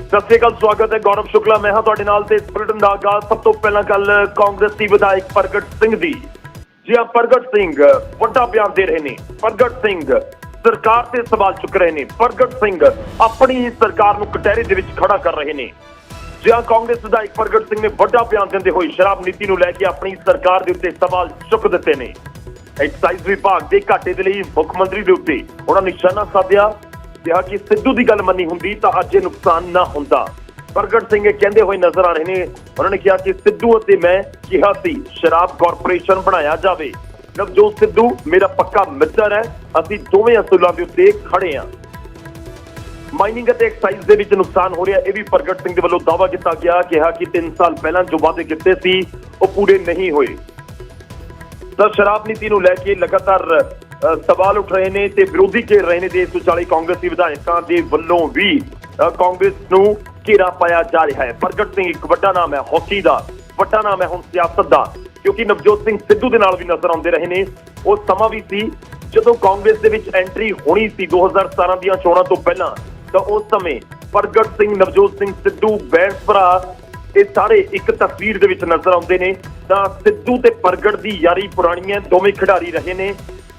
सत श्री अकाल, स्वागत है। गौरव शुक्ला मैं हाँ तुहाडे नाल ते बुलेटिन दा आगाज़। सब तो पहला गल कांग्रेसी विधायक प्रगट सिंह दी। जी हाँ, प्रगट सिंह वड्डा बयान दे रहे ने। प्रगट सिंह सरकार से सवाल चुक रहे ने। प्रगट सिंह अपनी ही सरकार नूं कटहरे दे विच खड़ा कर रहे ने। जी हाँ, कांग्रेस विधायक प्रगट सिंह ने वड्डा बयान देंदे होए शराब नीति नूं लैके अपनी सरकार दे उत्ते सवाल चुक दित्ते ने। एक्साइज विभाग के घाटे दे लई मुख मंत्री दे उत्ते उन्हां निशाना साधिया, कहा कि सिद्धू की गल मनी हुंदी तां अज ये नुकसान ना हुंदा। प्रगट सिंह कहते हुए नजर आ रहे हैं। उन्होंने कहा कि सिद्धू ते मैं कहा सी शराब कॉरपोरेशन बनाया जाए। नवजोत सिद्धू मेरा पक्का मित्र है, असीं दोवें असूलों के उत्ते खड़े हां। माइनिंग ते एक्साइज दे विच नुकसान हो रहा, यह भी प्रगट सिंह दे वल्लों दावा किया गया। कहा कि 3 साल पहला जो वादे किए सी वो पूरे नहीं होए। तो शराब नीति नूं लैके लगातार सवाल उठ रहे हैं ते विरोधी घेर रहे हैं। 140 कांग्रेसी विधायकों के वल्लों भी कांग्रेस नूं घेरा पाया जा रहा है। प्रगट सिंह एक वड्डा नाम है हॉकी का, वड्डा नाम है हुण सियासत का, क्योंकि नवजोत सिंह सिद्धू दे नाल भी नजर आउंदे रहे ने। वो समा भी सी जदों कांग्रेस दे विच एंट्री होनी सी 2017 ਦੀਆਂ ਚੋਣਾਂ ਤੋਂ ਪਹਿਲਾਂ। तो उस समय प्रगट सिंह नवजोत सिंह सिद्धू बैठ भरा ये सारे एक तस्वीर दे विच नजर आउंदे ने। तां सिद्धू ते प्रगट दी यारी पुरानी है, दोवें खिडारी रहे ने,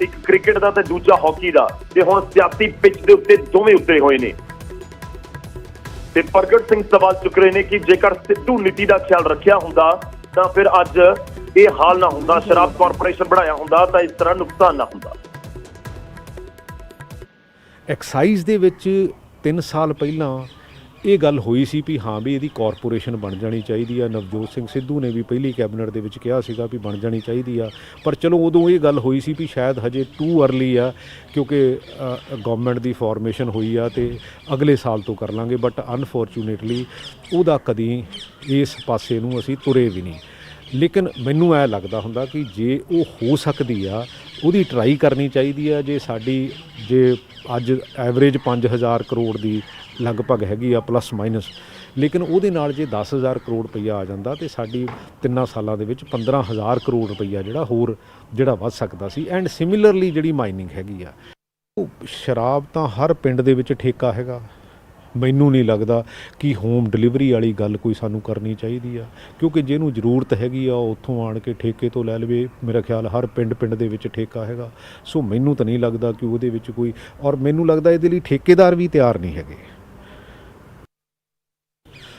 एक क्रिकेट का ते दूजा हॉकी का, ते हुण सियासी पिच दे उत्ते दोवें उतरे हुए ने। ते प्रगट सिंह सवाल चुक रहे ने कि जेकर सिद्धू नीति का ख्याल रखिया हुंदा तां फिर अज ये हाल ना हुंदा, शराब कॉरपोरेशन बनाया हुंदा तां इस तरह नुकसान ना हुंदा। एक्साइज दे विच 3 साल पहला ਇਹ ਗੱਲ ਹੋਈ ਸੀ ਵੀ ਹਾਂ ਵੀ ਇਹਦੀ ਕਾਰਪੋਰੇਸ਼ਨ ਬਣ ਜਾਣੀ ਚਾਹੀਦੀ ਆ। ਨਵਜੋਤ ਸਿੰਘ ਸਿੱਧੂ ਨੇ ਵੀ ਪਹਿਲੀ ਕੈਬਨਿਟ ਦੇ ਵਿੱਚ ਕਿਹਾ ਸੀਗਾ ਵੀ ਬਣ ਜਾਣੀ ਚਾਹੀਦੀ ਆ, ਪਰ ਚਲੋ ਉਦੋਂ ਇਹ ਗੱਲ ਹੋਈ ਸੀ ਵੀ ਸ਼ਾਇਦ ਹਜੇ ਟੂ ਅਰਲੀ ਆ, ਕਿਉਂਕਿ ਗਵਰਨਮੈਂਟ ਦੀ ਫਾਰਮੇਸ਼ਨ ਹੋਈ ਆ ਤੇ ਅਗਲੇ ਸਾਲ ਤੋਂ ਕਰ ਲਾਂਗੇ। ਬਟ ਅਨਫੋਰਚੂਨੇਟਲੀ ਉਹਦਾ ਕਦੀ ਇਸ ਪਾਸੇ ਨੂੰ ਅਸੀਂ ਤੁਰੇ ਵੀ ਨਹੀਂ। ਲੇਕਿਨ ਮੈਨੂੰ ਐ ਲੱਗਦਾ ਹੁੰਦਾ ਕਿ ਜੇ ਉਹ ਹੋ ਸਕਦੀ ਆ ਉਹਦੀ ਟਰਾਈ ਕਰਨੀ ਚਾਹੀਦੀ ਆ। ਜੇ ਅੱਜ ਐਵਰੇਜ 5000 ਕਰੋੜ ਦੀ ਲਗਭਗ ਹੈਗੀ ਆ ਪਲੱਸ ਮਾਈਨਸ, ਲੇਕਿਨ ਉਹਦੇ ਨਾਲ ਜੇ 10000 ਕਰੋੜ ਰੁਪਈਆ ਆ ਜਾਂਦਾ ਤੇ ਸਾਡੀ 3 ਸਾਲਾਂ ਦੇ ਵਿੱਚ 15000 ਕਰੋੜ ਰੁਪਈਆ ਜਿਹੜਾ ਵੱਧ ਸਕਦਾ ਸੀ। ਐਂਡ ਸਿਮਿਲਰਲੀ ਜਿਹੜੀ ਮਾਈਨਿੰਗ ਹੈਗੀ ਆ, ਉਹ ਸ਼ਰਾਬ ਤਾਂ ਹਰ ਪਿੰਡ ਦੇ ਵਿੱਚ ਠੇਕਾ ਹੈਗਾ। ਮੈਨੂੰ ਨਹੀਂ ਲੱਗਦਾ ਕਿ ਹੋਮ ਡਿਲੀਵਰੀ ਵਾਲੀ ਗੱਲ ਕੋਈ ਸਾਨੂੰ ਕਰਨੀ ਚਾਹੀਦੀ ਆ, ਕਿਉਂਕਿ ਜਿਹਨੂੰ ਜ਼ਰੂਰਤ ਹੈਗੀ ਆ ਉਹ ਉੱਥੋਂ ਆਣ ਕੇ ਠੇਕੇ ਤੋਂ ਲੈ ਲਵੇ। ਮੇਰਾ ਖਿਆਲ ਹਰ ਪਿੰਡ ਦੇ ਵਿੱਚ ਠੇਕਾ ਹੈਗਾ। ਸੋ ਮੈਨੂੰ ਤਾਂ ਨਹੀਂ ਲੱਗਦਾ ਕਿ ਉਹਦੇ ਵਿੱਚ ਕੋਈ, ਔਰ ਮੈਨੂੰ ਲੱਗਦਾ ਇਹਦੇ ਲਈ ਠੇਕੇਦਾਰ ਵੀ ਤਿਆਰ ਨਹੀਂ ਹੈਗੇ।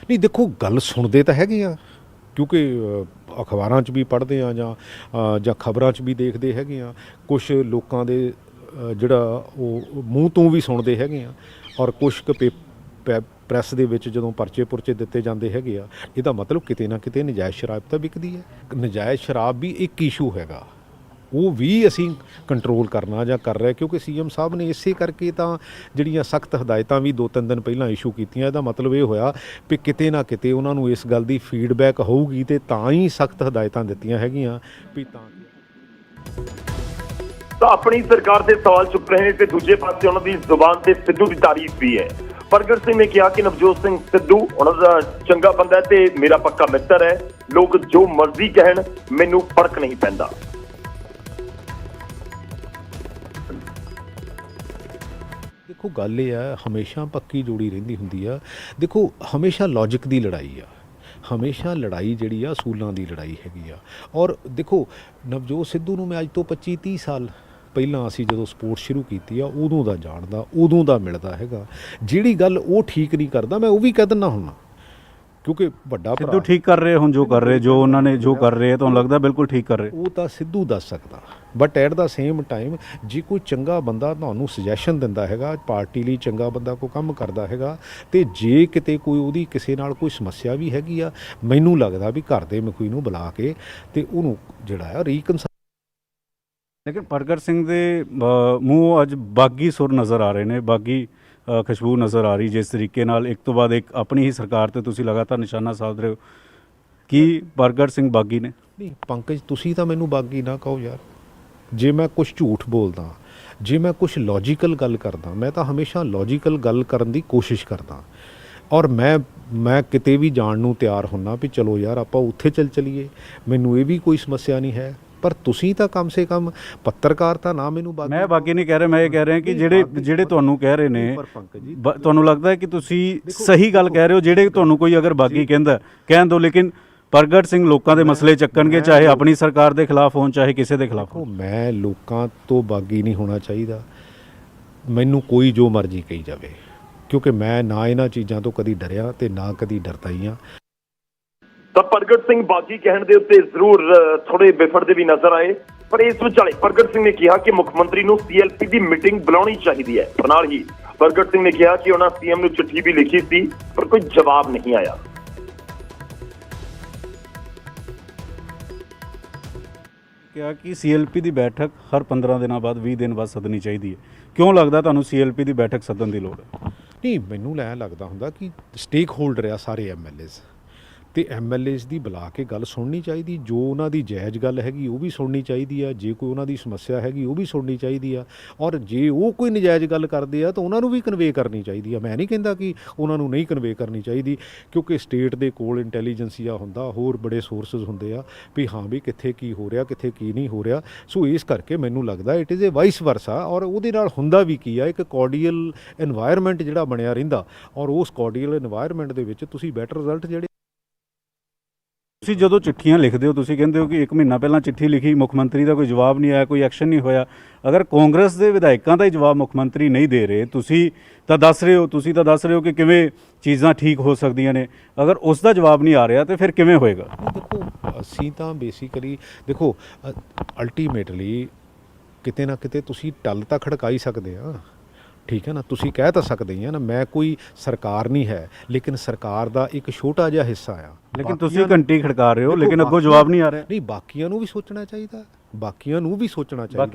ਨਹੀਂ ਦੇਖੋ, ਗੱਲ ਸੁਣਦੇ ਤਾਂ ਹੈਗੇ ਆ, ਕਿਉਂਕਿ ਅਖਬਾਰਾਂ 'ਚ ਵੀ ਪੜ੍ਹਦੇ ਆ ਜਾਂ ਖਬਰਾਂ 'ਚ ਵੀ ਦੇਖਦੇ ਹੈਗੇ ਆ। ਕੁਛ ਲੋਕਾਂ ਦੇ ਜਿਹੜਾ ਉਹ ਮੂੰਹ ਤੋਂ ਵੀ ਸੁਣਦੇ ਹੈਗੇ ਆ, ਔਰ ਕੁਛ ਕੁ ਪ੍ਰੈਸ ਦੇ ਵਿੱਚ ਜਦੋਂ ਪਰਚੇ ਦਿੱਤੇ ਜਾਂਦੇ ਹੈਗੇ ਆ। ਇਹਦਾ ਮਤਲਬ ਕਿਤੇ ਨਾ ਕਿਤੇ ਨਜਾਇਜ਼ ਸ਼ਰਾਬ ਤਾਂ ਵਿਕਦੀ ਹੈ। ਨਜਾਇਜ਼ ਸ਼ਰਾਬ ਵੀ ਇੱਕ ਇਸ਼ੂ ਹੈਗਾ, ਉਹ ਵੀ ਅਸੀਂ ਕੰਟਰੋਲ ਕਰਨਾ ਜਾਂ ਕਰ ਰਹੇ, ਕਿਉਂਕਿ ਸੀਐਮ ਸਾਹਿਬ ਨੇ ਇਸੇ ਕਰਕੇ ਤਾਂ ਜਿਹੜੀਆਂ ਸਖਤ ਹਦਾਇਤਾਂ ਵੀ 2-3 ਦਿਨ ਪਹਿਲਾਂ ਇਸ਼ੂ ਕੀਤੀਆਂ। ਇਹਦਾ ਮਤਲਬ ਇਹ ਹੋਇਆ ਵੀ ਕਿਤੇ ਨਾ ਕਿਤੇ ਉਹਨਾਂ ਨੂੰ ਇਸ ਗੱਲ ਦੀ ਫੀਡਬੈਕ ਹੋਊਗੀ ਤੇ ਤਾਂ ਹੀ ਸਖਤ ਹਦਾਇਤਾਂ ਦਿੱਤੀਆਂ ਹੈਗੀਆਂ ਵੀ ਤਾਂ अपनी सरकार से सवाल चुक रहे हैं ते दूजे पासे उन्होंने जुबान से सिद्धू की तारीफ भी है। प्रगट सिंह ने कहा कि नवजोत सिंह सिद्धू उन्होंने चंगा बंदा है ते मेरा पक्का मित्र है, लोग जो मर्जी कहन मैनू फर्क नहीं पैंदा। देखो गल ये है, हमेशा पक्की जोड़ी रहिंदी हुंदी आ। देखो हमेशा लॉजिक की लड़ाई आ, हमेशा लड़ाई जिहड़ी आ असूलों की लड़ाई हैगी आ। और देखो नवजोत सिद्धू नूं मैं अज तो 25-30 साल ਪਹਿਲਾਂ ਅਸੀਂ ਜਦੋਂ ਸਪੋਰਟ ਸ਼ੁਰੂ ਕੀਤੀ ਆ ਉਦੋਂ ਦਾ ਜਾਣਦਾ, ਉਦੋਂ ਦਾ ਮਿਲਦਾ ਹੈਗਾ। ਜਿਹੜੀ ਗੱਲ ਉਹ ਠੀਕ ਨਹੀਂ ਕਰਦਾ ਮੈਂ ਉਹ ਵੀ ਕਹਿ ਦਿੰਦਾ ਹੁੰਦਾ, ਕਿਉਂਕਿ ਵੱਡਾ ਸਿੱਧੂ ਠੀਕ ਕਰ ਰਹੇ ਹੁਣ ਜੋ ਕਰ ਰਹੇ, ਜੋ ਉਹਨਾਂ ਨੇ ਜੋ ਕਰ ਰਹੇ ਤੁਹਾਨੂੰ ਲੱਗਦਾ ਬਿਲਕੁਲ ਠੀਕ ਕਰ ਰਹੇ? ਉਹ ਤਾਂ ਸਿੱਧੂ ਦੱਸ ਸਕਦਾ, but at the same time ਜੇ ਕੋਈ ਚੰਗਾ ਬੰਦਾ ਤੁਹਾਨੂੰ ਸੁਜੈਸ਼ਨ ਦਿੰਦਾ ਹੈਗਾ, ਪਾਰਟੀ ਲਈ ਚੰਗਾ ਬੰਦਾ ਕੋਈ ਕੰਮ ਕਰਦਾ ਹੈਗਾ, ਤੇ ਜੇ ਕਿਤੇ ਕੋਈ ਉਹਦੀ ਕਿਸੇ ਨਾਲ ਕੋਈ ਸਮੱਸਿਆ ਵੀ ਹੈਗੀ ਆ, ਮੈਨੂੰ ਲੱਗਦਾ ਵੀ ਘਰ ਦੇ ਮਕਈ ਨੂੰ ਬੁਲਾ ਕੇ ਤੇ ਉਹਨੂੰ ਜਿਹੜਾ ਆ ਰੀਕਨਸਾਈਲ। ਲੇਕਿਨ ਪ੍ਰਗਟ ਸਿੰਘ ਦੇ ਮੂੰਹ ਅੱਜ ਬਾਗੀ ਸੁਰ ਨਜ਼ਰ ਆ ਰਹੇ ਨੇ, ਬਾਗੀ ਖੁਸ਼ਬੂ ਨਜ਼ਰ ਆ ਰਹੀ, ਜਿਸ ਤਰੀਕੇ ਨਾਲ ਇੱਕ ਤੋਂ ਬਾਅਦ ਇੱਕ ਆਪਣੀ ਹੀ ਸਰਕਾਰ ਤੇ ਤੁਸੀਂ ਲਗਾਤਾਰ ਨਿਸ਼ਾਨਾ ਸਾਧ ਰਹੇ ਹੋ। ਕੀ ਪ੍ਰਗਟ ਸਿੰਘ ਬਾਗੀ ਨੇ? ਨਹੀਂ ਪੰਕਜ, ਤੁਸੀਂ ਤਾਂ ਮੈਨੂੰ ਬਾਗੀ ਨਾ ਕਹੋ ਯਾਰ। ਜੇ ਮੈਂ ਕੁਛ ਝੂਠ ਬੋਲਦਾ, ਜੇ ਮੈਂ ਕੁਛ ਲੌਜੀਕਲ ਗੱਲ ਕਰਦਾ, ਮੈਂ ਤਾਂ ਹਮੇਸ਼ਾ ਲੌਜੀਕਲ ਗੱਲ ਕਰਨ ਦੀ ਕੋਸ਼ਿਸ਼ ਕਰਦਾ। ਔਰ ਮੈਂ ਕਿਤੇ ਵੀ ਜਾਣ ਨੂੰ ਤਿਆਰ ਹੁੰਨਾ ਵੀ ਚਲੋ ਯਾਰ ਆਪਾਂ ਉੱਥੇ ਚੱਲੀਏ, ਮੈਨੂੰ ਇਹ ਵੀ ਕੋਈ ਸਮੱਸਿਆ ਨਹੀਂ ਹੈ। ਪਰ ਤੁਸੀਂ ਤਾਂ ਕਮ ਸੇ ਕਮ ਪੱਤਰਕਾਰ ਤਾਂ ਨਾ ਮੈਨੂੰ ਬਾਕੀ ਮੈਂ ਬਾਕੀ ਨਹੀਂ ਕਹਿ ਰਿਹਾ, ਮੈਂ ਇਹ ਕਹਿ ਰਿਹਾ ਕਿ ਜਿਹੜੇ ਤੁਹਾਨੂੰ ਕਹਿ ਰਹੇ ਨੇ, ਪਰ ਪੰਕਜ ਜੀ ਤੁਹਾਨੂੰ ਲੱਗਦਾ ਹੈ ਕਿ ਤੁਸੀਂ ਸਹੀ ਗੱਲ ਕਹਿ ਰਹੇ ਹੋ। ਜਿਹੜੇ ਤੁਹਾਨੂੰ ਕੋਈ ਅਗਰ ਬਾਗੀ ਕਹਿੰਦਾ ਕਹਿਣ ਦਿਓ, ਲੇਕਿਨ ਪ੍ਰਗਟ ਸਿੰਘ ਲੋਕਾਂ ਦੇ ਮਸਲੇ ਚੱਕਣਗੇ, ਚਾਹੇ ਆਪਣੀ ਸਰਕਾਰ ਦੇ ਖਿਲਾਫ ਹੋਣ ਚਾਹੇ ਕਿਸੇ ਦੇ ਖਿਲਾਫ ਹੋਣ। ਮੈਂ ਲੋਕਾਂ ਤੋਂ ਬਾਗੀ ਨਹੀਂ ਹੋਣਾ ਚਾਹੀਦਾ, ਮੈਨੂੰ ਕੋਈ ਜੋ ਮਰਜ਼ੀ ਕਹੀ ਜਾਵੇ, ਕਿਉਂਕਿ ਮੈਂ ਨਾ ਇਹਨਾਂ ਚੀਜ਼ਾਂ ਤੋਂ ਕਦੀ ਡਰਿਆ ਤੇ ਨਾ ਕਦੀ ਡਰਦਾ ਹੀ ਹਾਂ। ਤਾਂ ਪ੍ਰਗਟ ਸਿੰਘ ਬਾਗੀ ਕਹਿਣ ਦੇ ਉੱਤੇ ਜ਼ਰੂਰ ਥੋੜੇ ਬਿਫੜਦੇ ਵੀ ਨਜ਼ਰ ਆਏ, ਪਰ ਇਸ ਵਿਚਾਲੇ ਪ੍ਰਗਟ ਸਿੰਘ ਨੇ ਕਿਹਾ ਕਿ ਮੁੱਖ ਮੰਤਰੀ ਨੂੰ CLP ਦੀ ਮੀਟਿੰਗ ਬੁਲਾਉਣੀ ਚਾਹੀਦੀ ਹੈ। ਪਰ ਨਾਲ ਹੀ ਪ੍ਰਗਟ ਸਿੰਘ ਨੇ ਕਿਹਾ ਕਿ ਉਹਨਾਂ CM ਨੂੰ ਚਿੱਠੀ ਵੀ ਲਿਖੀ ਸੀ, ਪਰ ਕੋਈ ਜਵਾਬ ਨਹੀਂ ਆਇਆ। ਕਿਹਾ ਕਿ CLP ਦੀ ਬੈਠਕ ਹਰ 15 ਦਿਨਾਂ ਬਾਅਦ 20 ਦਿਨ ਬਾਅਦ ਸੱਦਣੀ ਚਾਹੀਦੀ ਹੈ। ਕਿਉਂ ਲੱਗਦਾ ਤੁਹਾਨੂੰ CLP ਦੀ ਬੈਠਕ ਸੱਦਣ ਦੀ ਲੋੜ ਹੈ? ਨਹੀਂ, ਮੈਨੂੰ ਲੈ ਲੱਗਦਾ ਹੁੰਦਾ ਕਿ ਸਟੇਕ ਹੋਲਡਰ ਆ ਸਾਰੇ MLAs, ਤੇ MLAs ਦੀ ਬੁਲਾ ਕੇ ਗੱਲ ਸੁਣਨੀ ਚਾਹੀਦੀ। ਜੋ ਉਹਨਾਂ ਦੀ ਜਾਇਜ਼ ਗੱਲ ਹੈਗੀ ਉਹ ਵੀ ਸੁਣਨੀ ਚਾਹੀਦੀ ਆ, ਜੇ ਕੋਈ ਉਹਨਾਂ ਦੀ ਸਮੱਸਿਆ ਹੈਗੀ ਉਹ ਵੀ ਸੁਣਨੀ ਚਾਹੀਦੀ ਆ, ਔਰ ਜੇ ਉਹ ਕੋਈ ਨਜਾਇਜ਼ ਗੱਲ ਕਰਦੇ ਆ ਤਾਂ ਉਹਨਾਂ ਨੂੰ ਵੀ ਕਨਵੇ ਕਰਨੀ ਚਾਹੀਦੀ ਆ। ਮੈਂ ਨਹੀਂ ਕਹਿੰਦਾ ਕਿ ਉਹਨਾਂ ਨੂੰ ਨਹੀਂ ਕਨਵੇ ਕਰਨੀ ਚਾਹੀਦੀ, ਕਿਉਂਕਿ ਸਟੇਟ ਦੇ ਕੋਲ ਇੰਟੈਲੀਜੈਂਸੀਆ ਹੁੰਦਾ, ਹੋਰ ਬੜੇ ਸੋਰਸਸ ਹੁੰਦੇ ਆ ਵੀ ਹਾਂ ਵੀ ਕਿੱਥੇ ਕੀ ਹੋ ਰਿਹਾ, ਕਿੱਥੇ ਕੀ ਨਹੀਂ ਹੋ ਰਿਹਾ। ਸੋ ਇਸ ਕਰਕੇ ਮੈਨੂੰ ਲੱਗਦਾ ਇਟ ਇਜ਼ ਏ ਵਾਈਸ ਵਰਸਾ, ਔਰ ਉਹਦੇ ਨਾਲ ਹੁੰਦਾ ਵੀ ਕੀ ਆ, ਇੱਕ ਕੋਰਡੀਅਲ ਇਨਵਾਇਰਨਮੈਂਟ ਜਿਹੜਾ ਬਣਿਆ ਰਹਿੰਦਾ, ਔਰ ਉਸ ਕੋਰਡੀਅਲ ਇਨਵਾਇਰਨਮੈਂਟ ਦੇ ਵਿੱਚ ਤੁਸੀਂ ਬੈਟਰ ਰਿਜ਼ਲਟ ਜਿਹੜੇ ਤੁਸੀਂ ਜਦੋਂ ਚਿੱਠੀਆਂ ਲਿਖਦੇ ਹੋ, ਤੁਸੀਂ ਕਹਿੰਦੇ ਹੋ ਕਿ 1 ਮਹੀਨਾ ਪਹਿਲਾਂ ਚਿੱਠੀ ਲਿਖੀ, ਮੁੱਖ ਮੰਤਰੀ ਦਾ ਕੋਈ ਜਵਾਬ ਨਹੀਂ ਆਇਆ, ਕੋਈ ਐਕਸ਼ਨ ਨਹੀਂ ਹੋਇਆ। ਅਗਰ ਕਾਂਗਰਸ ਦੇ ਵਿਧਾਇਕਾਂ ਦਾ ਹੀ ਜਵਾਬ ਮੁੱਖ ਮੰਤਰੀ ਨਹੀਂ ਦੇ ਰਹੇ, ਤੁਸੀਂ ਤਾਂ ਦੱਸ ਰਹੇ ਹੋ ਕਿ ਕਿਵੇਂ ਚੀਜ਼ਾਂ ਠੀਕ ਹੋ ਸਕਦੀਆਂ ਨੇ, ਅਗਰ ਉਸ ਦਾ ਜਵਾਬ ਨਹੀਂ ਆ ਰਿਹਾ ਤਾਂ ਫਿਰ ਕਿਵੇਂ ਹੋਏਗਾ? ਦੇਖੋ, ਅਸੀਂ ਤਾਂ ਬੇਸਿਕਲੀ ਦੇਖੋ ਅਲਟੀਮੇਟਲੀ ਕਿਤੇ ਨਾ ਕਿਤੇ ਤੁਸੀਂ ਟੱਲ ਤਾਂ ਖੜਕਾਈ ਸਕਦੇ ਆ, ਠੀਕ ਹੈ ਨਾ, ਤੁਸੀਂ ਕਹਿ ਤਾਂ ਸਕਦੇ ਹੀ ਆ ਨਾ, ਮੈਂ ਕੋਈ ਸਰਕਾਰ ਨਹੀਂ ਹੈ, ਲੇਕਿਨ ਸਰਕਾਰ ਦਾ ਇੱਕ ਛੋਟਾ ਜਿਹਾ ਹਿੱਸਾ ਆ। ਲੇਕਿਨ ਤੁਸੀਂ ਘੰਟੀ ਖੜਕਾ ਰਹੇ ਹੋ, ਲੇਕਿਨ ਅੱਗੋਂ ਜਵਾਬ ਨਹੀਂ ਆ ਰਿਹਾ। ਨਹੀਂ, ਬਾਕੀਆਂ ਨੂੰ ਵੀ ਸੋਚਣਾ ਚਾਹੀਦਾ, ਬਾਕੀ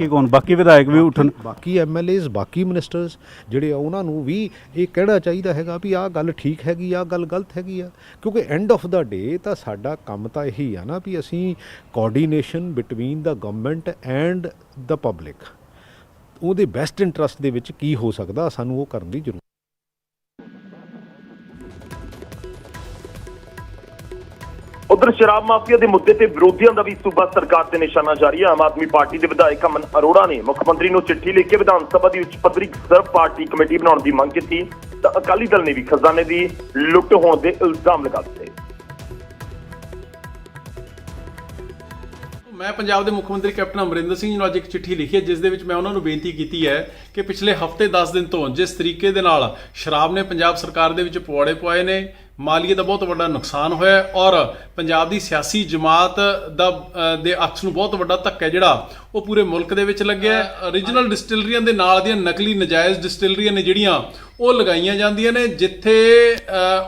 ਕੌਣ? ਬਾਕੀ ਵਿਧਾਇਕ ਵੀ ਉੱਠਣ, ਬਾਕੀ MLAs, ਬਾਕੀ ਮਿਨਿਸਟਰਸ ਜਿਹੜੇ ਆ, ਉਹਨਾਂ ਨੂੰ ਵੀ ਇਹ ਕਹਿਣਾ ਚਾਹੀਦਾ ਹੈਗਾ ਵੀ ਆਹ ਗੱਲ ਠੀਕ ਹੈਗੀ, ਆਹ ਗੱਲ ਗਲਤ ਹੈਗੀ ਆ, ਕਿਉਂਕਿ ਐਂਡ ਆਫ ਦਾ ਡੇ ਤਾਂ ਸਾਡਾ ਕੰਮ ਤਾਂ ਇਹੀ ਆ ਨਾ ਵੀ ਅਸੀਂ coordination between the government and the public, ਉਹਦੇ ਬੈਸਟ ਇੰਟਰਸਟ ਦੇ ਵਿੱਚ ਕੀ ਹੋ ਸਕਦਾ, ਸਾਨੂੰ ਉਹ ਕਰਨ ਦੀ ਜ਼ਰੂਰਤ। ਉਧਰ ਸ਼ਰਾਬ ਮਾਫੀਆ ਦੇ ਮੁੱਦੇ ਤੇ ਵਿਰੋਧੀਆਂ ਦਾ ਵੀ ਸੂਬਾ ਸਰਕਾਰ ਤੇ ਨਿਸ਼ਾਨਾ ਜਾਰੀ ਹੈ। ਆਮ ਆਦਮੀ ਪਾਰਟੀ ਦੇ ਵਿਧਾਇਕ ਅਮਨ ਅਰੋੜਾ ਨੇ ਮੁੱਖ ਮੰਤਰੀ ਨੂੰ ਚਿੱਠੀ ਲਿਖ ਕੇ ਵਿਧਾਨ ਸਭਾ ਦੀ ਉੱਚ ਪੱਧਰੀ ਸਰਬ ਪਾਰਟੀ ਕਮੇਟੀ ਬਣਾਉਣ ਦੀ ਮੰਗ ਕੀਤੀ, ਤਾਂ ਅਕਾਲੀ ਦਲ ਨੇ ਵੀ ਖਜ਼ਾਨੇ ਦੀ ਲੁੱਟ ਹੋਣ ਦੇ ਇਲਜ਼ਾਮ ਲਗਾ ਦਿੱਤੇ। ਮੈਂ ਪੰਜਾਬ ਦੇ ਮੁੱਖ ਮੰਤਰੀ ਕੈਪਟਨ ਅਮਰਿੰਦਰ ਸਿੰਘ ਜੀ ਨੂੰ ਅੱਜ ਇੱਕ ਚਿੱਠੀ ਲਿਖੀ ਹੈ, ਜਿਸ ਦੇ ਵਿੱਚ ਮੈਂ ਉਹਨਾਂ ਨੂੰ ਬੇਨਤੀ ਕੀਤੀ ਹੈ ਕਿ ਪਿਛਲੇ ਹਫ਼ਤੇ 10 ਦਿਨ ਤੋਂ ਜਿਸ ਤਰੀਕੇ ਦੇ ਨਾਲ ਸ਼ਰਾਬ ਨੇ ਪੰਜਾਬ ਸਰਕਾਰ ਦੇ ਵਿੱਚ ਪੁਆੜੇ ਪਵਾਏ ਨੇ, ਮਾਲੀਏ ਦਾ ਬਹੁਤ ਵੱਡਾ ਨੁਕਸਾਨ ਹੋਇਆ ਔਰ ਪੰਜਾਬ ਦੀ ਸਿਆਸੀ ਜਮਾਤ ਦੇ ਅਕਸ ਨੂੰ ਬਹੁਤ ਵੱਡਾ ਧੱਕਾ ਜਿਹੜਾ ਉਹ ਪੂਰੇ ਮੁਲਕ ਦੇ ਵਿੱਚ ਲੱਗਿਆ। ਓਰੀਜਨਲ ਡਿਸਟਿਲਰੀਆਂ ਦੇ ਨਾਲ ਦੀਆਂ ਨਕਲੀ ਨਜਾਇਜ਼ ਡਿਸਟਿਲਰੀਆਂ ਨੇ ਜਿਹੜੀਆਂ ਉਹ ਲਗਾਈਆਂ ਜਾਂਦੀਆਂ ਨੇ, ਜਿੱਥੇ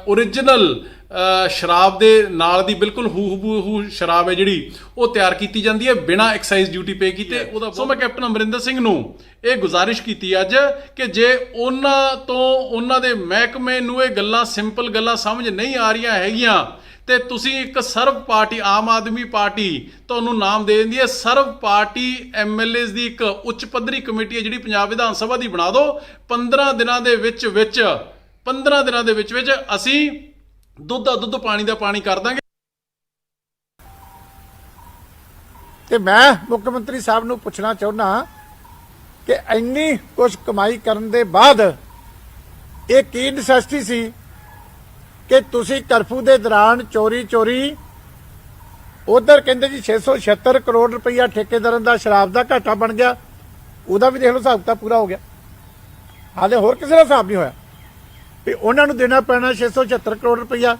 ਓਰੀਜਨਲ ਸ਼ਰਾਬ ਦੇ ਨਾਲ ਦੀ ਬਿਲਕੁਲ ਹੂ ਸ਼ਰਾਬ ਹੈ ਜਿਹੜੀ ਉਹ ਤਿਆਰ ਕੀਤੀ ਜਾਂਦੀ ਹੈ ਬਿਨਾਂ ਐਕਸਾਈਜ਼ ਡਿਊਟੀ ਪੇ ਕੀਤੇ। ਸੋ ਮੈਂ ਕੈਪਟਨ ਅਮਰਿੰਦਰ ਸਿੰਘ ਨੂੰ ਇਹ ਗੁਜ਼ਾਰਿਸ਼ ਕੀਤੀ ਅੱਜ ਕਿ ਜੇ ਉਹਨਾਂ ਦੇ ਮਹਿਕਮੇ ਨੂੰ ਇਹ ਗੱਲਾਂ ਸਿੰਪਲ ਗੱਲਾਂ ਸਮਝ ਨਹੀਂ ਆ ਰਹੀਆਂ ਹੈਗੀਆਂ ਤੇ ਤੁਸੀਂ ਇੱਕ ਸਰਵ ਪਾਰਟੀ ਆਮ ਆਦਮੀ ਪਾਰਟੀ ਤੁਹਾਨੂੰ ਨਾਮ ਦੇ ਦਿੰਦੀ ਹੈ, ਸਰਵ ਪਾਰਟੀ MLAs ਦੀ ਇੱਕ ਉੱਚ ਪੱਧਰੀ ਕਮੇਟੀ ਹੈ ਜਿਹੜੀ ਪੰਜਾਬ ਵਿਧਾਨ ਸਭਾ ਦੀ ਬਣਾ ਦਿਓ। 15 ਦਿਨਾਂ ਦੇ ਵਿੱਚ ਅਸੀਂ ਦੁੱਧ ਦਾ ਦੁੱਧ, ਪਾਣੀ ਦਾ ਪਾਣੀ ਕਰ ਦਾਂਗੇ। ਤੇ ਮੈਂ ਮੁੱਖ ਮੰਤਰੀ ਸਾਹਿਬ ਨੂੰ ਪੁੱਛਣਾ ਚਾਹੁੰਦਾ ਕਿ ਇੰਨੀ ਕੁਝ ਕਮਾਈ ਕਰਨ ਦੇ ਬਾਅਦ ਇਹ ਕੀ ਨੈਸੈਸਿਟੀ ਸੀ ਕਿ ਤੁਸੀਂ ਕਰਫਿਊ ਦੇ ਦੌਰਾਨ ਚੋਰੀ ਉਧਰ ਕਹਿੰਦੇ ਜੀ 676 ਕਰੋੜ ਰੁਪਈਆ ਠੇਕੇਦਾਰਾਂ ਦਾ ਸ਼ਰਾਬ ਦਾ ਘਾਟਾ ਬਣ ਗਿਆ, ਉਹਦਾ ਵੀ ਦੇਖ ਲਓ ਹਿਸਾਬ ਕਿਤਾਬ ਪੂਰਾ ਹੋ ਗਿਆ। ਹਾਲੇ ਹੋਰ ਕਿਸੇ ਦਾ ਹਿਸਾਬ ਨਹੀਂ ਹੋਇਆ ਵੀ ਉਹਨਾਂ ਨੂੰ ਦੇਣਾ ਪੈਣਾ 676 ਕਰੋੜ ਰੁਪਈਆ,